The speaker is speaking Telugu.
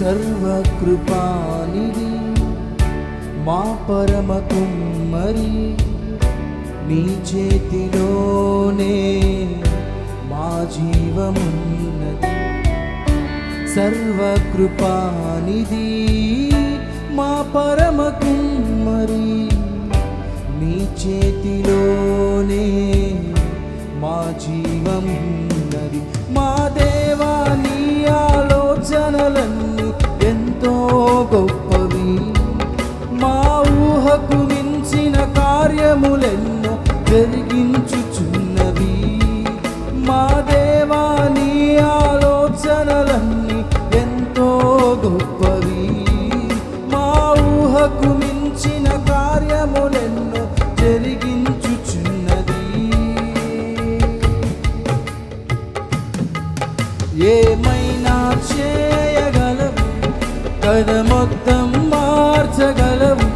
సర్వకృపానిధి మా పరమ కుమ్మరి, నీ చేతిలోనే మా జీవమున్నది. సర్వకృపానిధి మా పరమ కుమ్మరి, నీ చేతిలోనే మా జీవమున్నది. మా దేవా, నీ ఆలోచనలన్నీ ఎంతో గొప్పవి, మా ఊహకు మించిన కార్యములెన్నో జరిగించుచున్నవి. మా దేవా, నీ ఆలోచనలన్నీ ఎంతో గొప్పవి, మా ఊహకు మించిన కార్యములెన్నో జరిగించుచున్నది. ఏమైనా చేయగలవు, కథ మొత్తం మార్చగలవు,